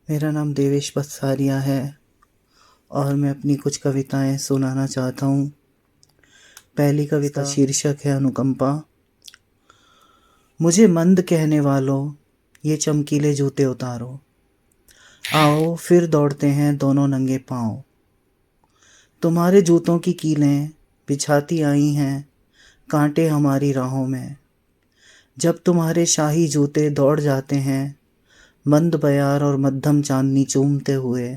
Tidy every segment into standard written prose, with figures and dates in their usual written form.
मेरा नाम देवेश पत्सारिया है और मैं अपनी कुछ कविताएं सुनाना चाहता हूँ। पहली कविता शीर्षक है अनुकंपा। मुझे मंद कहने वालों, ये चमकीले जूते उतारो। आओ फिर दौड़ते हैं दोनों नंगे पाँव। तुम्हारे जूतों की कीलें बिछाती आई हैं कांटे हमारी राहों में। जब तुम्हारे शाही जूते दौड़ जाते हैं मंद बयार और मध्यम चांदनी चूमते हुए,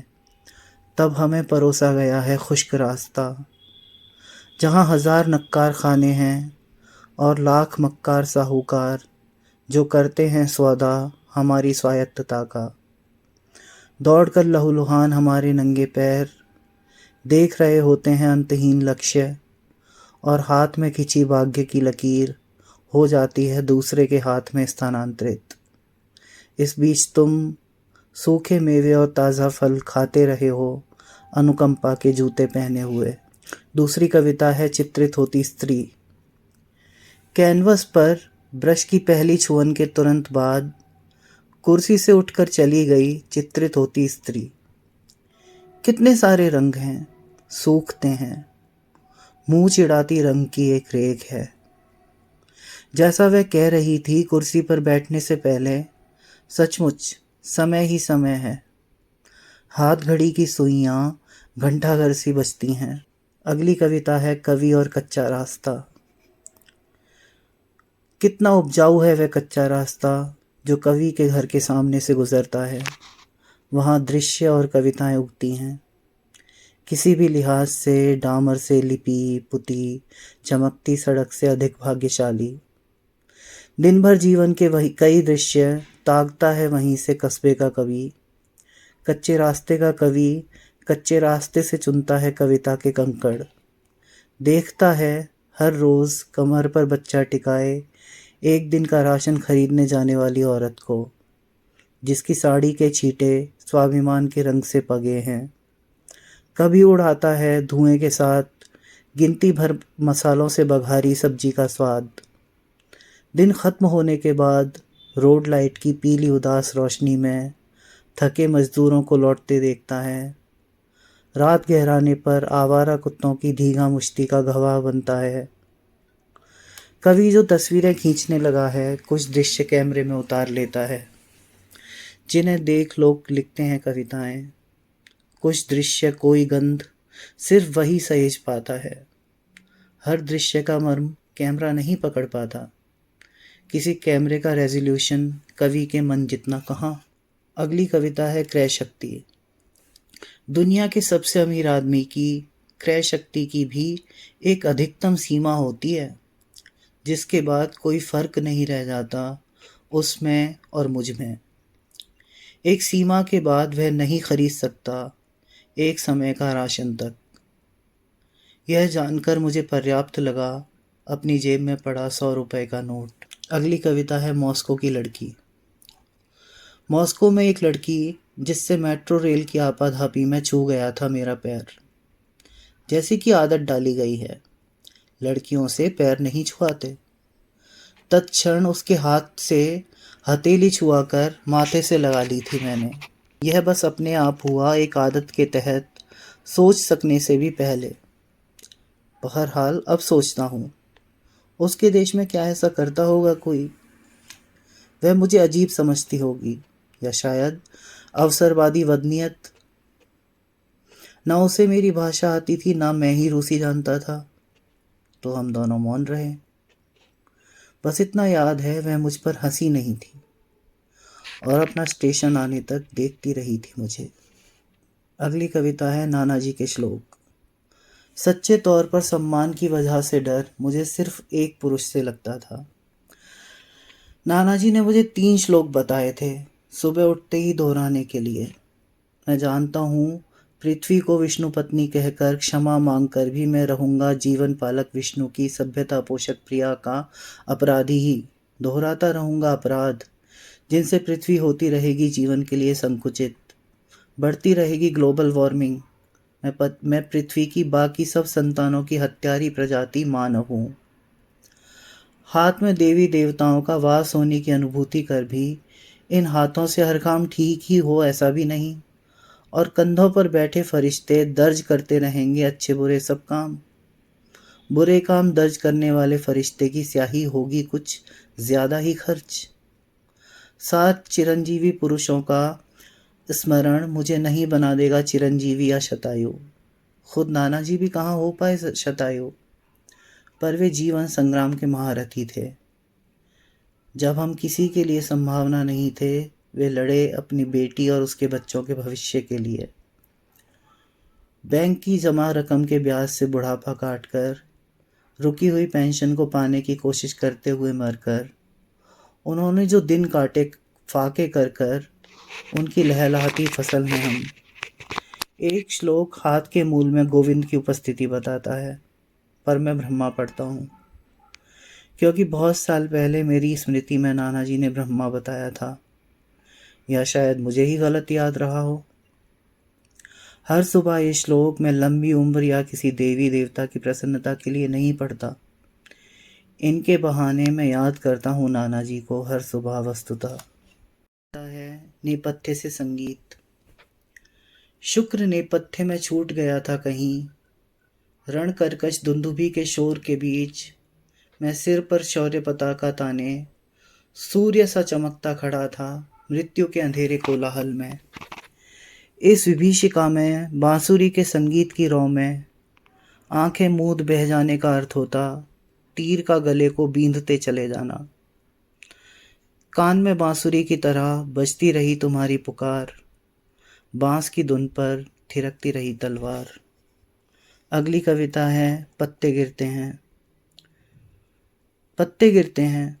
तब हमें परोसा गया है खुश्क रास्ता, जहाँ हजार नक्कार खाने हैं और लाख मक्कार साहूकार जो करते हैं सौदा हमारी स्वायत्तता का। दौड़कर लहूलुहान हमारे नंगे पैर देख रहे होते हैं अंतहीन लक्ष्य, और हाथ में खिंची भाग्य की लकीर हो जाती है दूसरे के हाथ में स्थानांतरित। इस बीच तुम सूखे मेवे और ताज़ा फल खाते रहे हो अनुकंपा के जूते पहने हुए। दूसरी कविता है चित्रित होती स्त्री। कैनवस पर ब्रश की पहली छुअन के तुरंत बाद कुर्सी से उठकर चली गई चित्रित होती स्त्री। कितने सारे रंग हैं, सूखते हैं, मुंह चिढ़ाती रंग की एक रेख है। जैसा वह कह रही थी कुर्सी पर बैठने से पहले, सचमुच समय ही समय है। हाथ घड़ी की सुइयां घंटाघर सी बजती हैं। अगली कविता है कवि और कच्चा रास्ता। कितना उपजाऊ है वह कच्चा रास्ता जो कवि के घर के सामने से गुजरता है। वहाँ दृश्य और कविताएं उगती हैं। किसी भी लिहाज से डामर से लिपी पुती चमकती सड़क से अधिक भाग्यशाली। दिन भर जीवन के वही कई दृश्य ताकता है वहीं से कस्बे का कवि। कच्चे रास्ते का कवि कच्चे रास्ते से चुनता है कविता के कंकड़। देखता है हर रोज कमर पर बच्चा टिकाए एक दिन का राशन खरीदने जाने वाली औरत को, जिसकी साड़ी के छींटे स्वाभिमान के रंग से पगे हैं। कभी उड़ाता है धुएं के साथ गिनती भर मसालों से बघारी सब्जी का स्वाद। दिन खत्म होने के बाद रोड लाइट की पीली उदास रोशनी में थके मजदूरों को लौटते देखता है। रात गहराने पर आवारा कुत्तों की धींगा मुश्ती का गवाह बनता है। कवि जो तस्वीरें खींचने लगा है कुछ दृश्य कैमरे में उतार लेता है, जिन्हें देख लोग लिखते हैं कविताएं। कुछ दृश्य कोई गंध सिर्फ वही सहेज पाता है। हर दृश्य का मर्म कैमरा नहीं पकड़ पाता। किसी कैमरे का रेजोल्यूशन कवि के मन जितना कहाँ। अगली कविता है क्रय शक्ति। दुनिया के सबसे अमीर आदमी की क्रय शक्ति की भी एक अधिकतम सीमा होती है, जिसके बाद कोई फर्क नहीं रह जाता उसमें और मुझ में। एक सीमा के बाद वह नहीं खरीद सकता एक समय का राशन तक। यह जानकर मुझे पर्याप्त लगा अपनी जेब में पड़ा 100 रुपए का नोट। अगली कविता है मॉस्को की लड़की। मॉस्को में एक लड़की जिससे मेट्रो रेल की आपाधापी में छू गया था मेरा पैर। जैसी कि आदत डाली गई है, लड़कियों से पैर नहीं छुआते। तत्क्षण उसके हाथ से हथेली छुआकर माथे से लगा ली थी मैंने। यह बस अपने आप हुआ एक आदत के तहत, सोच सकने से भी पहले। बहरहाल अब सोचता हूँ, उसके देश में क्या ऐसा करता होगा कोई। वह मुझे अजीब समझती होगी, या शायद अवसरवादी वदनियत। ना उसे मेरी भाषा आती थी, ना मैं ही रूसी जानता था, तो हम दोनों मौन रहे। बस इतना याद है वह मुझ पर हंसी नहीं थी और अपना स्टेशन आने तक देखती रही थी मुझे। अगली कविता है नानाजी के श्लोक। सच्चे तौर पर सम्मान की वजह से डर मुझे सिर्फ एक पुरुष से लगता था। नानाजी ने मुझे 3 श्लोक बताए थे सुबह उठते ही दोहराने के लिए। मैं जानता हूँ पृथ्वी को विष्णु पत्नी कहकर क्षमा मांगकर भी मैं रहूंगा जीवन पालक विष्णु की सभ्यता पोषक प्रिया का अपराधी ही। दोहराता रहूंगा अपराध जिनसे पृथ्वी होती रहेगी जीवन के लिए संकुचित। बढ़ती रहेगी ग्लोबल वार्मिंग। मैं पृथ्वी की बाकी सब संतानों की हत्यारी प्रजाति मानव हूँ। हाथ में देवी देवताओं का वास होने की अनुभूति कर भी इन हाथों से हर काम ठीक ही हो ऐसा भी नहीं, और कंधों पर बैठे फरिश्ते दर्ज करते रहेंगे अच्छे बुरे सब काम। बुरे काम दर्ज करने वाले फरिश्ते की स्याही होगी कुछ ज्यादा ही खर्च। 7 चिरंजीवी पुरुषों का स्मरण मुझे नहीं बना देगा चिरंजीवी या शतायु। खुद नाना जी भी कहाँ हो पाए शतायु, पर वे जीवन संग्राम के महारथी थे। जब हम किसी के लिए संभावना नहीं थे, वे लड़े अपनी बेटी और उसके बच्चों के भविष्य के लिए। बैंक की जमा रकम के ब्याज से बुढ़ापा काटकर, रुकी हुई पेंशन को पाने की कोशिश करते हुए मरकर, उन्होंने जो दिन काटे फाके कर कर, उनकी लहलहाती फसल हैं हम। एक श्लोक हाथ के मूल में गोविंद की उपस्थिति बताता है, पर मैं ब्रह्मा पढ़ता हूँ, क्योंकि बहुत साल पहले मेरी स्मृति में नाना जी ने ब्रह्मा बताया था, या शायद मुझे ही गलत याद रहा हो। हर सुबह ये श्लोक मैं लंबी उम्र या किसी देवी देवता की प्रसन्नता के लिए नहीं पढ़ता, इनके बहाने मैं याद करता हूँ नाना जी को हर सुबह। वस्तुतः है नेपथ्य से संगीत। शुक्र नेपथ्य में छूट गया था कहीं, रण कर्कश दुंदुभी के शोर के बीच, मैं सिर पर शौर्य पताका ताने सूर्य सा चमकता खड़ा था मृत्यु के अंधेरे कोलाहल में। इस विभीषिका में बांसुरी के संगीत की रौ में आंखें मूंद बह जाने का अर्थ होता तीर का गले को बींधते चले जाना। कान में बांसुरी की तरह बजती रही तुम्हारी पुकार, बांस की धुन पर थिरकती रही तलवार। अगली कविता है पत्ते गिरते हैं। पत्ते गिरते हैं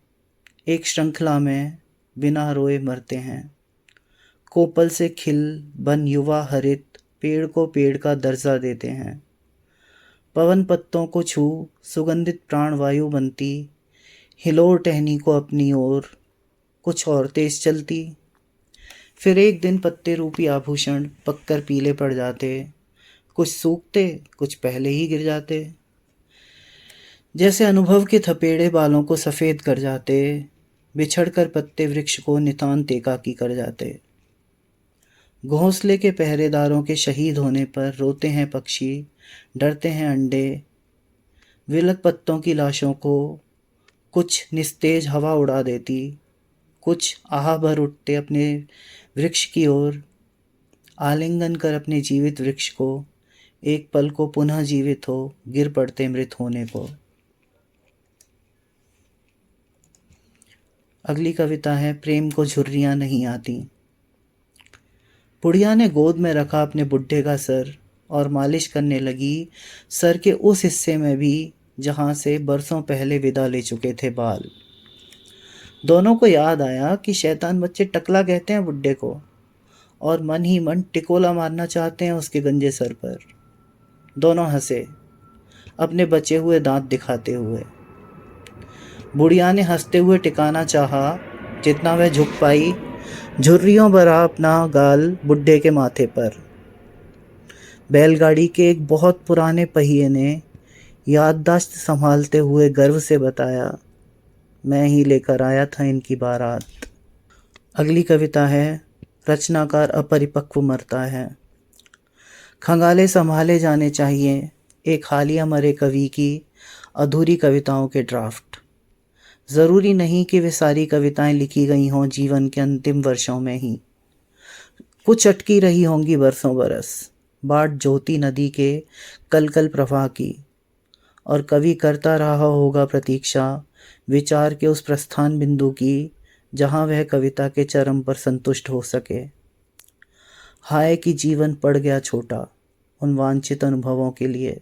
एक श्रृंखला में, बिना रोए मरते हैं। कोपल से खिल बन युवा हरित, पेड़ को पेड़ का दर्जा देते हैं। पवन पत्तों को छू सुगंधित प्राणवायु बनती, हिलोर टहनी को अपनी ओर कुछ और तेज चलती। फिर एक दिन पत्ते रूपी आभूषण पककर पीले पड़ जाते, कुछ सूखते कुछ पहले ही गिर जाते। जैसे अनुभव के थपेड़े बालों को सफ़ेद कर जाते, बिछड़कर पत्ते वृक्ष को नितांत एकाकी कर जाते। घोंसले के पहरेदारों के शहीद होने पर रोते हैं पक्षी, डरते हैं अंडे। विलक पत्तों की लाशों को कुछ निस्तेज हवा उड़ा देती, कुछ आह भर उठते अपने वृक्ष की ओर, आलिंगन कर अपने जीवित वृक्ष को एक पल को पुनः जीवित हो गिर पड़ते मृत होने को। अगली कविता है प्रेम को झुर्रियाँ नहीं आती। बुढ़िया ने गोद में रखा अपने बुढ़े का सर और मालिश करने लगी सर के उस हिस्से में भी जहाँ से बरसों पहले विदा ले चुके थे बाल। दोनों को याद आया कि शैतान बच्चे टकला कहते हैं बुढ़े को, और मन ही मन टिकोला मारना चाहते हैं उसके गंजे सर पर। दोनों हंसे अपने बचे हुए दांत दिखाते हुए। बुढ़िया ने हंसते हुए टिकाना चाहा जितना वह झुक पाई, झुर्रियों भरा अपना गाल बुढ़े के माथे पर। बैलगाड़ी के एक बहुत पुराने पहिए ने याददाश्त संभालते हुए गर्व से बताया, मैं ही लेकर आया था इनकी बारात। अगली कविता है रचनाकार अपरिपक्व मरता है। खंगाले संभाले जाने चाहिए एक हालिया मरे कवि की अधूरी कविताओं के ड्राफ्ट। ज़रूरी नहीं कि वे सारी कविताएं लिखी गई हों जीवन के अंतिम वर्षों में ही, कुछ अटकी रही होंगी बरसों बरस बाट ज्योति नदी के कलकल प्रवाह की, और कवि करता रहा होगा प्रतीक्षा विचार के उस प्रस्थान बिंदु की जहाँ वह कविता के चरम पर संतुष्ट हो सके। हाय कि जीवन पड़ गया छोटा उन वांछित अनुभवों के लिए।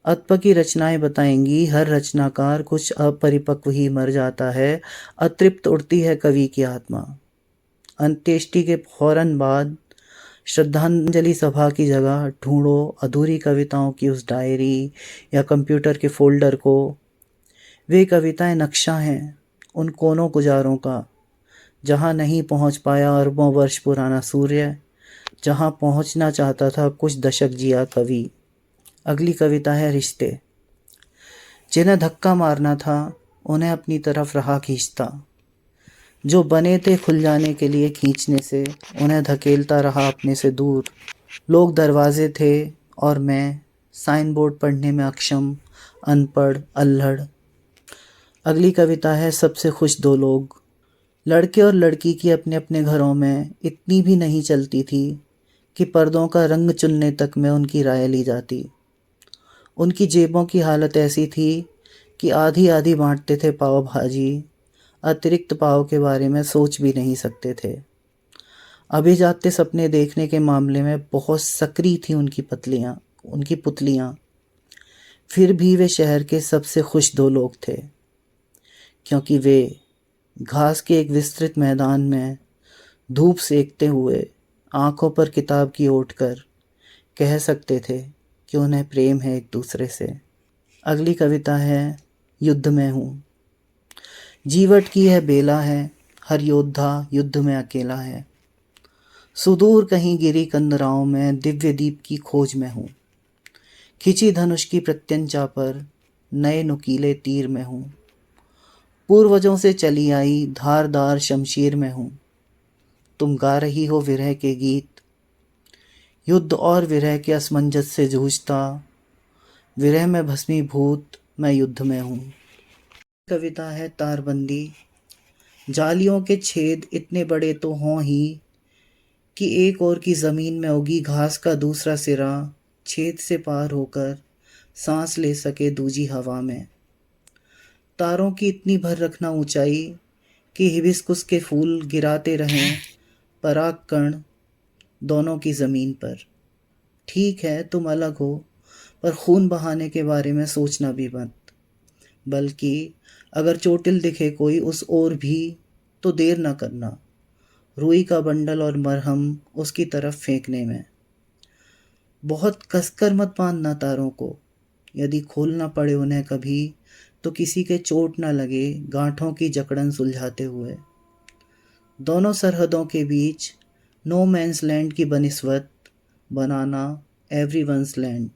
अतप की रचनाएं बताएंगी हर रचनाकार कुछ अपरिपक्व ही मर जाता है, अतृप्त उड़ती है कवि की आत्मा। अंत्येष्टि के फौरन बाद श्रद्धांजलि सभा की जगह ढूंढो अधूरी कविताओं की उस डायरी या कंप्यूटर के फोल्डर को। वे कविताएं नक्शा हैं उन कोनों गुजारों का जहाँ नहीं पहुँच पाया अरबों वर्ष पुराना सूर्य, जहाँ पहुँचना चाहता था कुछ दशक जिया कवि। अगली कविता है रिश्ते। जिन्हें धक्का मारना था उन्हें अपनी तरफ रहा खींचता, जो बने थे खुल जाने के लिए खींचने से, उन्हें धकेलता रहा अपने से दूर। लोग दरवाजे थे और मैं साइन बोर्ड पढ़ने में अक्षम, अनपढ़, अल्हड़। अगली कविता है सबसे खुश दो लोग। लड़के और लड़की की अपने अपने घरों में इतनी भी नहीं चलती थी कि पर्दों का रंग चुनने तक में उनकी राय ली जाती। उनकी जेबों की हालत ऐसी थी कि आधी आधी बांटते थे पाव भाजी, अतिरिक्त पाव के बारे में सोच भी नहीं सकते थे। अभिजात्य सपने देखने के मामले में बहुत सक्रिय थी उनकी पुतलियाँ। फिर भी वे शहर के सबसे खुश दो लोग थे, क्योंकि वे घास के एक विस्तृत मैदान में धूप सेकते हुए आंखों पर किताब की ओट कर कह सकते थे कि उन्हें प्रेम है एक दूसरे से। अगली कविता है युद्ध में हूँ। जीवट की यह बेला है, हर योद्धा युद्ध में अकेला है। सुदूर कहीं गिरी कंदराओं में दिव्य दीप की खोज में हूँ। खिंची धनुष की प्रत्यंचा पर नए नुकीले तीर में हूँ। पूर्वजों से चली आई धारदार शमशीर में हूँ। तुम गा रही हो विरह के गीत, युद्ध और विरह के असमंजस से जूझता, विरह में भस्मीभूत मैं युद्ध में हूँ। कविता है तारबंदी। जालियों के छेद इतने बड़े तो हों ही कि एक ओर की ज़मीन में उगी घास का दूसरा सिरा छेद से पार होकर सांस ले सके दूजी हवा में। तारों की इतनी भर रखना ऊंचाई कि हिबिस्कुस के फूल गिराते रहें पराग कण दोनों की ज़मीन पर। ठीक है तुम अलग हो, पर खून बहाने के बारे में सोचना भी मत। बल्कि अगर चोटिल दिखे कोई उस ओर भी तो देर न करना, रुई का बंडल और मरहम उसकी तरफ फेंकने में। बहुत कसकर मत बांधना तारों को, यदि खोलना पड़े उन्हें कभी तो किसी के चोट न लगे गांठों की जकड़न सुलझाते हुए। दोनों सरहदों के बीच नो मैंस लैंड की बनिस्बत बनाना एवरीवन्स लैंड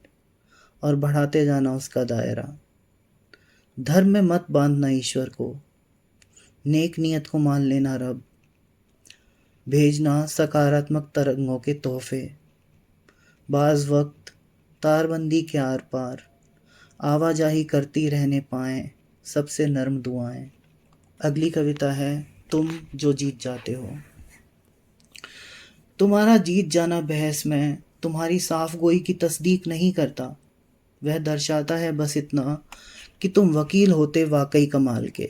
और बढ़ाते जाना उसका दायरा। धर्म में मत बांधना ईश्वर को, नेक नियत को मान लेना रब, भेजना सकारात्मक तरंगों के तोहफे। बाज़ वक्त तारबंदी के आर पार आवाजाही करती रहने पाएं सबसे नर्म दुआएं। अगली कविता है तुम जो जीत जाते हो। तुम्हारा जीत जाना बहस में तुम्हारी साफ गोई की तस्दीक नहीं करता, वह दर्शाता है बस इतना कि तुम वकील होते वाकई कमाल के।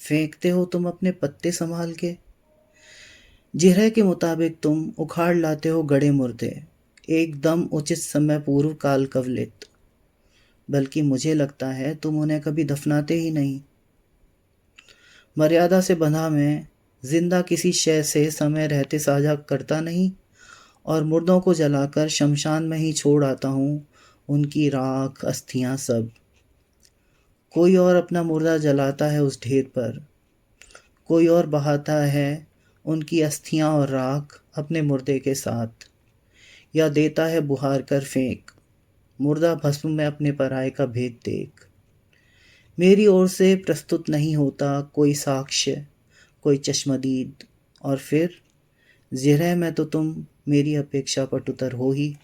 फेंकते हो तुम अपने पत्ते संभाल के, जिरह के मुताबिक तुम उखाड़ लाते हो गड़े मुर्दे एकदम उचित समय पूर्व काल कवलित। बल्कि मुझे लगता है तुम उन्हें कभी दफनाते ही नहीं। मर्यादा से बंधा मैं जिंदा किसी शय से समय रहते साझा करता नहीं, और मुर्दों को जलाकर शमशान में ही छोड़ आता हूँ उनकी राख अस्थियाँ सब। कोई और अपना मुर्दा जलाता है उस ढेर पर, कोई और बहाता है उनकी अस्थियाँ और राख अपने मुर्दे के साथ, या देता है बुहार कर फेंक मुर्दा भस्म में अपने पराये का भेद देख। मेरी ओर से प्रस्तुत नहीं होता कोई साक्ष्य, कोई चश्मदीद, और फिर ज़िरह में तो तुम मेरी अपेक्षा पटुतर हो ही।